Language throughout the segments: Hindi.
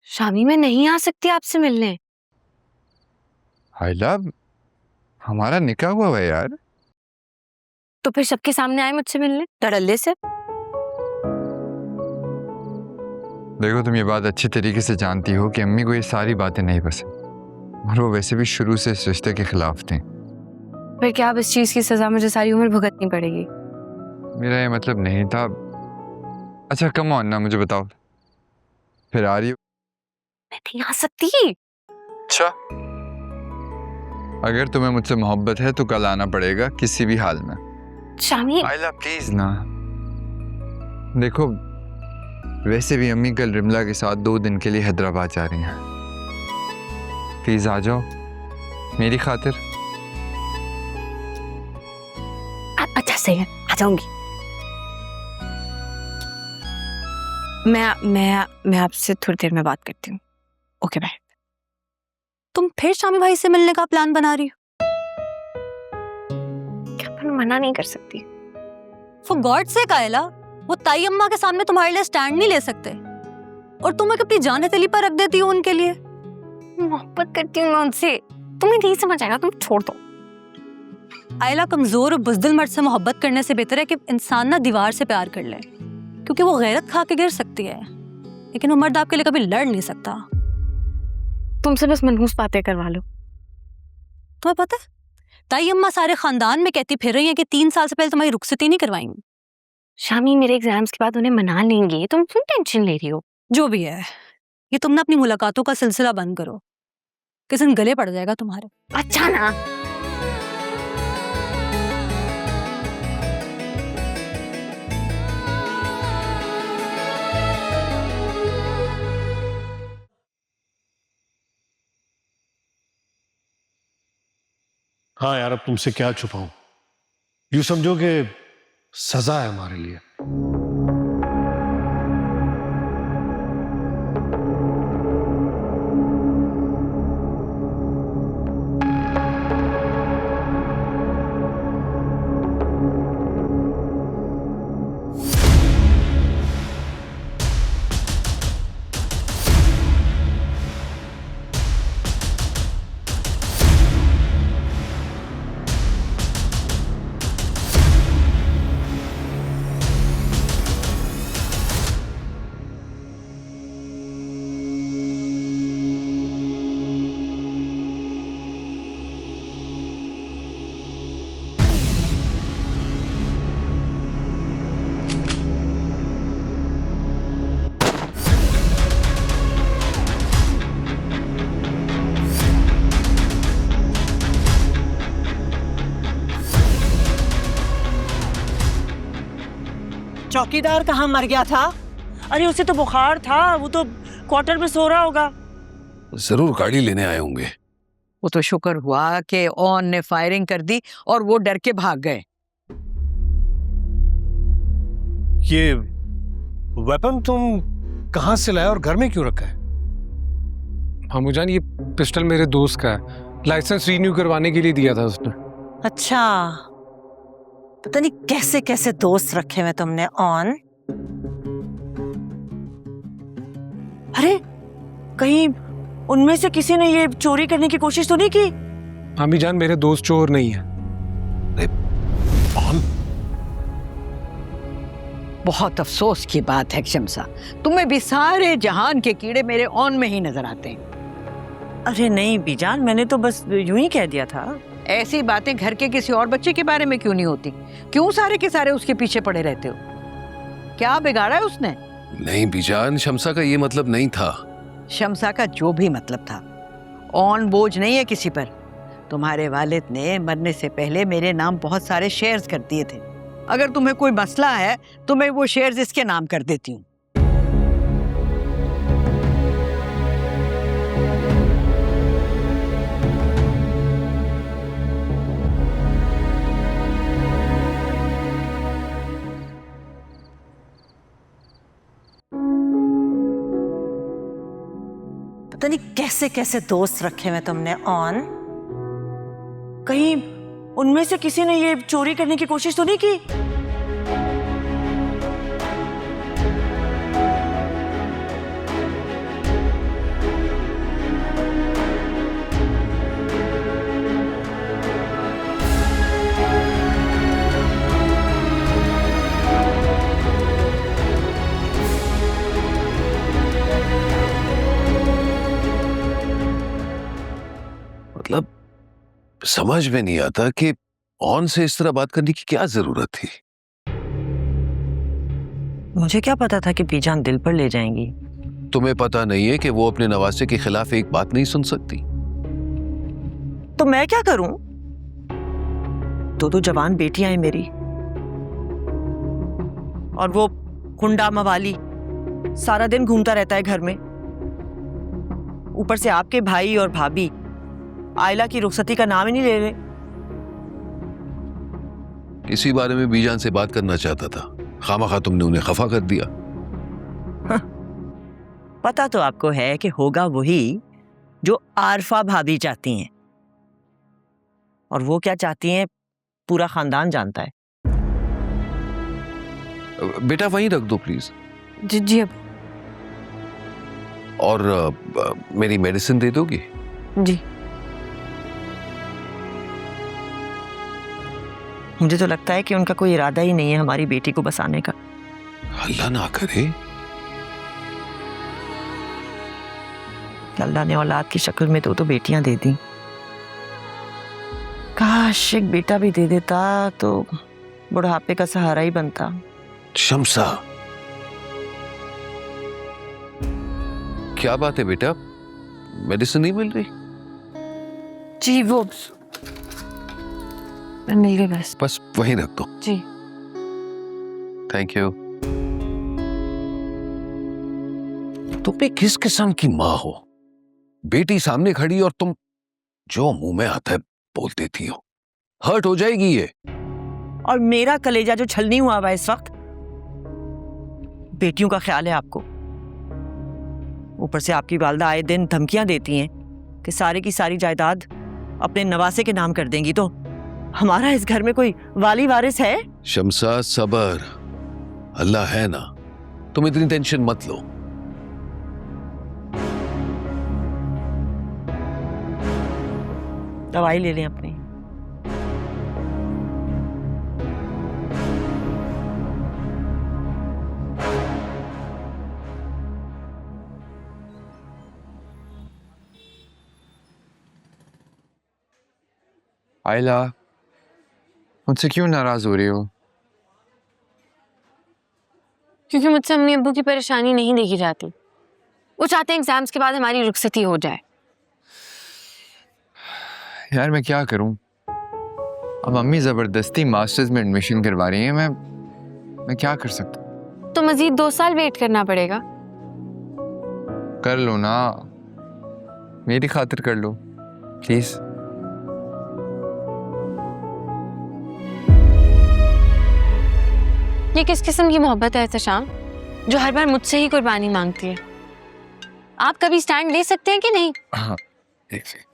शामी मैं नहीं आ सकती आपसे मिलने। आइला, हमारा निकाह हुआ है यार। तो फिर सबके सामने आए मुझसे मिलने धड़ल्ले से। देखो, तुम ये बात अच्छी तरीके से जानती हो कि अम्मी को ये सारी बातें नहीं पसंद, और वो वैसे भी शुरू से इस रिश्ते के खिलाफ थी। फिर क्या अब इस चीज की सजा मुझे सारी उम्र भुगतनी पड़ेगी? मेरा ये मतलब नहीं था। अच्छा कम ऑन ना, मुझे बताओ, फिर आ रही हो? मैं नहीं आ सकती। अच्छा, अगर तुम्हें मुझसे मोहब्बत है तो कल आना पड़ेगा किसी भी हाल में। शामी आइला प्लीज ना। देखो, वैसे भी अम्मी कल रिमला के साथ 2 दिन के लिए हैदराबाद जा रही हैं। प्लीज आ जाओ मेरी खातिर। अच्छा सही है, आ जाऊंगी। मैं आपसे थोड़ी देर में बात करती हूँ। Okay bye. तुम फिर शामी भाई से मिलने का प्लान बना रही हो? क्या मैं मना नहीं कर सकती? फॉर गॉड से कायला, वो ताई अम्मा के सामने तुम्हारे लिए स्टैंड नहीं ले सकते और तुम एक अपनी जान हथेली पर रख देती हो उनके लिए। मोहब्बत करती हूँ मैं उनसे, तुम्हें नहीं समझ आएगा, तुम छोड़ दो। आयला, कमजोर और बुज़दिल मर्द से मोहब्बत करने से बेहतर है कि इंसान ना दीवार से प्यार कर ले, क्योंकि वो गैरत खा के गिर सकती है, लेकिन वो मर्द आपके लिए कभी लड़ नहीं सकता। तुमसे बस मनहूस बातें करवा लो। तुम्हें पता है, ताई अम्मा सारे खानदान में कहती फिर रही है कि 3 साल से पहले तुम्हारी रुखसती नहीं करवाएंगी। शामी मेरे एग्जाम्स के बाद उन्हें मना लेंगे, तुम क्यों टेंशन ले रही हो? जो भी है, ये तुम ना अपनी मुलाकातों का सिलसिला बंद करो, किसी दिन गले पड़ जाएगा तुम्हारे। अच्छा ना। हाँ यार, अब तुमसे क्या छुपाऊं। यूं समझो कि सजा है हमारे लिए। चौकीदार कहाँ मर गया था? अरे उसे तो बुखार था, वो तो क्वार्टर में सो रहा होगा। जरूर गाड़ी लेने आए होंगे। वो तो शुक्र हुआ कि ऑन ने फायरिंग कर दी और वो डर के भाग गए। ये वेपन तुम कहां से लाए और घर में क्यों रखा है? मामूजान, ये पिस्टल मेरे दोस्त का है, लाइसेंस रीन्यू करवाने के लिए दिया था उसने। अच्छा, पता नहीं कैसे कैसे दोस्त रखे हुए तुमने ऑन। अरे कहीं उनमें से किसी ने ये चोरी करने की कोशिश तो नहीं की? मामी जान, मेरे दोस्त चोर नहीं है। ऑन? बहुत अफसोस की बात है शमसा, तुम्हें भी सारे जहान के कीड़े मेरे ऑन में ही नजर आते हैं। अरे नहीं बीजान, मैंने तो बस यूं ही कह दिया था। ऐसी बातें घर के किसी और बच्चे के बारे में क्यों नहीं होती? क्यों सारे के सारे उसके पीछे पड़े रहते हो? क्या बिगाड़ा है उसने? नहीं बीजान, शमसा का ये मतलब नहीं था। शमसा का जो भी मतलब था, ऑन बोझ नहीं है किसी पर। तुम्हारे वालिद ने मरने से पहले मेरे नाम बहुत सारे शेयर्स कर दिए थे। अगर तुम्हें कोई मसला है तो मैं वो शेयर्स इसके नाम कर देती हूँ। पता नहीं कैसे कैसे दोस्त रखे हुए तुमने ऑन। कहीं उनमें से किसी ने ये चोरी करने की कोशिश तो नहीं की? समझ में नहीं आता कि ऑन से इस तरह बात करने की क्या जरूरत थी। मुझे क्या पता था कि बीजान दिल पर ले जाएंगी। तुम्हें पता नहीं है कि वो अपने नवासे के खिलाफ एक बात नहीं सुन सकती? तो मैं क्या करूं? दो जवान बेटियां हैं मेरी, और वो कुंडा मवाली सारा दिन घूमता रहता है घर में। ऊपर से आपके भाई और भाभी आयला की रुखसती का नाम ही नहीं ले रहे। इसी बारे में बीजान से बात करना चाहता था, खामखा तुमने उन्हें खफा कर दिया। पता तो आपको है कि होगा वही जो आरफा भाभी चाहती हैं, और वो क्या चाहती हैं पूरा खानदान जानता है। बेटा वहीं रख दो प्लीज। जी अब और मेरी मेडिसिन दे दोगी? जी। मुझे तो लगता है कि उनका कोई इरादा ही नहीं है हमारी बेटी को बसाने का। अल्लाह ना करे। अल्लाह ने औलाद की शक्ल में तो बेटियां दे दी। काश एक बेटा भी दे देता तो बुढ़ापे का सहारा ही बनता। शम्सा, क्या बात है बेटा, मेडिसिन नहीं मिल रही? जी वो मिल गई बस। बस वहीं रख दो। जी थैंक यू। तुम भी किस किस्म की माँ हो? बेटी सामने खड़ी और तुम जो मुंह में आता है बोल देती हो। हर्ट हो जाएगी ये। और मेरा कलेजा जो छलनी हुआ हुआ इस वक्त। बेटियों का ख्याल है आपको। ऊपर से आपकी वालदा आए दिन धमकियां देती हैं कि सारी की सारी जायदाद अपने नवासे के नाम कर देंगी। तो हमारा इस घर में कोई वाली वारिस है? शम्सा सबर, अल्लाह है ना, तुम इतनी टेंशन मत लो। दवाई ले लें अपनी। आयला, मुझसे क्यों नाराज हो रही हो? क्योंकि मुझसे अम्मी अब्बू की परेशानी नहीं देखी जाती। वो चाहते हैं एग्जाम्स के बाद हमारी रुखसती हो जाए। यार मैं क्या करूं? अब अम्मी जबरदस्ती मास्टर्स में एडमिशन करवा रही हैं। मैं क्या कर सकता हूं? तो मजीद 2 साल वेट करना पड़ेगा। कर लो ना, मेरी खातिर कर लो प्लीज। ये किस किस्म की मोहब्बत है एहतशाम, जो हर बार मुझसे ही कुर्बानी मांगती है? आप कभी स्टैंड ले सकते हैं कि नहीं? हाँ एक सेकंड।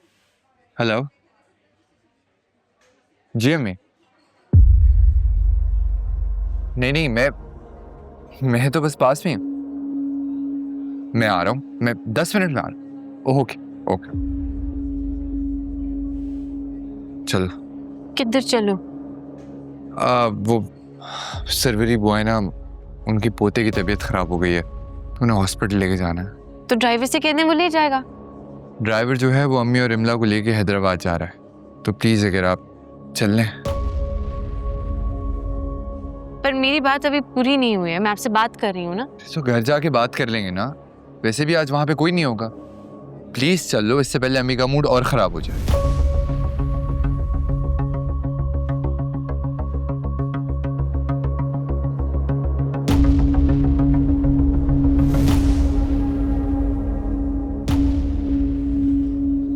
हेलो जी अम्मी। नहीं मैं तो बस पास में हूँ। मैं आ रहा हूँ, मैं 10 मिनट में आ रहा हूँ। ओके ओके चलो। किधर चलो? वो सरवरी बुआ है ना, उनकी पोते की तबीयत खराब हो गई है, उन्हें हॉस्पिटल लेके जाना है। तो ड्राइवर से कहने वो ले जाएगा। ड्राइवर जो है वो अम्मी और इमला को लेके हैदराबाद जा रहा है, तो प्लीज अगर आप चल लें। पर मेरी बात अभी पूरी नहीं हुई है, मैं आपसे बात कर रही हूँ ना। तो घर जाके बात कर लेंगे ना, वैसे भी आज वहाँ पे कोई नहीं होगा। प्लीज चल लो, इससे पहले अम्मी का मूड और खराब हो जाए।